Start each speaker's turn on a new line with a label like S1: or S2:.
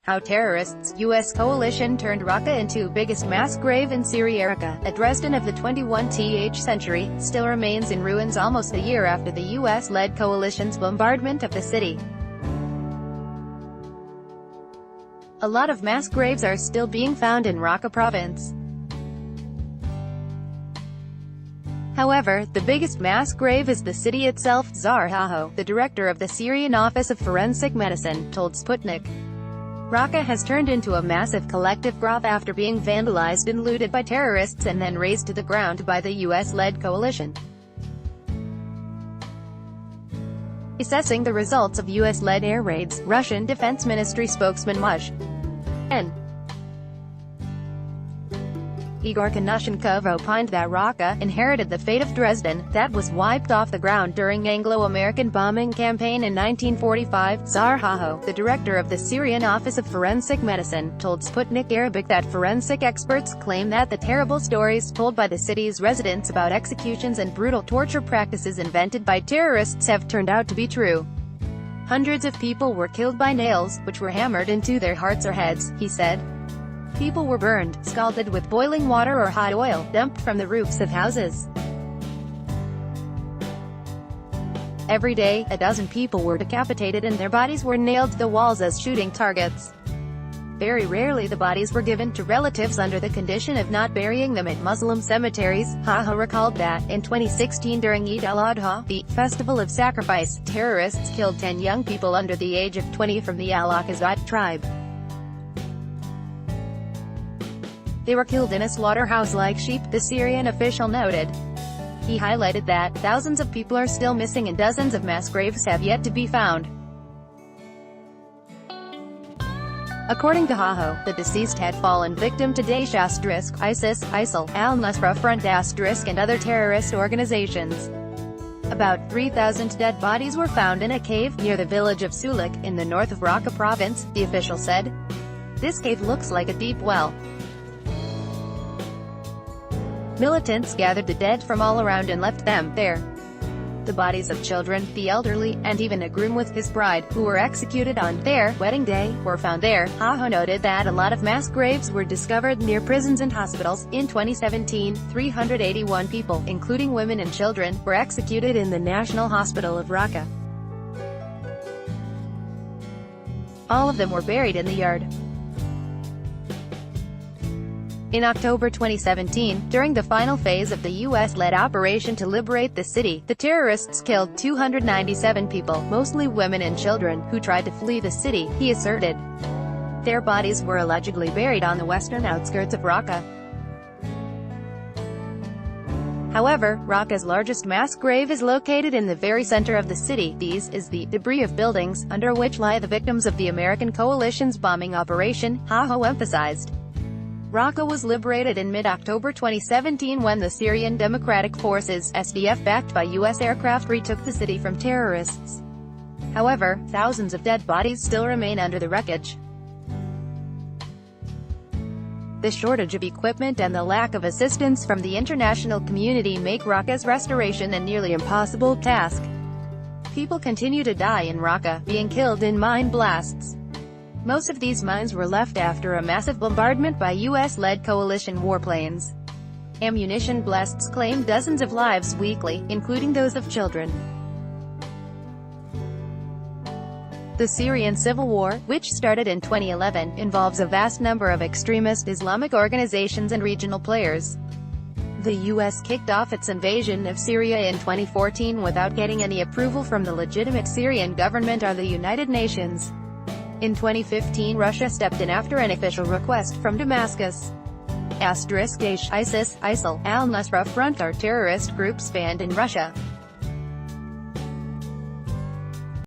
S1: How terrorists' U.S. coalition turned Raqqa into biggest mass grave in Syria. Raqqa, a Dresden of the 21st century, still remains in ruins almost a year after the U.S.-led coalition's bombardment of the city. A lot of mass graves are still being found in Raqqa province. However, the biggest mass grave is the city itself. Zahaho, the director of the Syrian Office of Forensic Medicine, told Sputnik. Raqqa has turned into a massive collective grave after being vandalized and looted by terrorists and then razed to the ground by the U.S.-led coalition. Assessing the results of U.S.-led air raids, Russian Defense Ministry spokesman Mathew Igor Konashenkov opined that Raqqa inherited the fate of Dresden, that was wiped off the ground during Anglo-American bombing campaign in 1945. Zahaho, the director of the Syrian Office of Forensic Medicine, told Sputnik Arabic that forensic experts claim that the terrible stories told by the city's residents about executions and brutal torture practices invented by terrorists have turned out to be true. Hundreds of people were killed by nails, which were hammered into their hearts or heads, he said. People were burned, scalded with boiling water or hot oil, dumped from the roofs of houses. Every day, a dozen people were decapitated and their bodies were nailed to the walls as shooting targets. Very rarely the bodies were given to relatives under the condition of not burying them at Muslim cemeteries. Zahaho recalled that, in 2016 during Eid al-Adha, the Festival of Sacrifice, terrorists killed 10 young people under the age of 20 from the Al-Akazat tribe. They were killed in a slaughterhouse like sheep, the Syrian official noted. He highlighted that thousands of people are still missing and dozens of mass graves have yet to be found. According to Zahaho, the deceased had fallen victim to Daesh *, ISIS, ISIL, Al-Nusra Front *, and other terrorist organizations. About 3,000 dead bodies were found in a cave near the village of Sulik, in the north of Raqqa province, the official said. This cave looks like a deep well. Militants gathered the dead from all around and left them there. The bodies of children, the elderly, and even a groom with his bride, who were executed on their wedding day, were found there. Zahaho noted that a lot of mass graves were discovered near prisons and hospitals. In 2017, 381 people, including women and children, were executed in the National Hospital of Raqqa. All of them were buried in the yard. In October 2017, during the final phase of the U.S.-led operation to liberate the city, the terrorists killed 297 people, mostly women and children, who tried to flee the city, he asserted. Their bodies were allegedly buried on the western outskirts of Raqqa. However, Raqqa's largest mass grave is located in the very center of the city. This is the debris of buildings, under which lie the victims of the American coalition's bombing operation, Zahaho emphasized. Raqqa was liberated in mid-October 2017 when the Syrian Democratic Forces, SDF backed by U.S. aircraft, retook the city from terrorists. However, thousands of dead bodies still remain under the wreckage. The shortage of equipment and the lack of assistance from the international community make Raqqa's restoration a nearly impossible task. People continue to die in Raqqa, being killed in mine blasts. Most of these mines were left after a massive bombardment by U.S.-led coalition warplanes. Ammunition blasts claimed dozens of lives weekly, including those of children. The Syrian civil war, which started in 2011, involves a vast number of extremist Islamic organizations and regional players. The U.S. kicked off its invasion of Syria in 2014 without getting any approval from the legitimate Syrian government or the United Nations. In 2015, Russia stepped in after an official request from Damascus. Daesh, ISIS, ISIL, Al-Nusra Front are terrorist groups banned in Russia.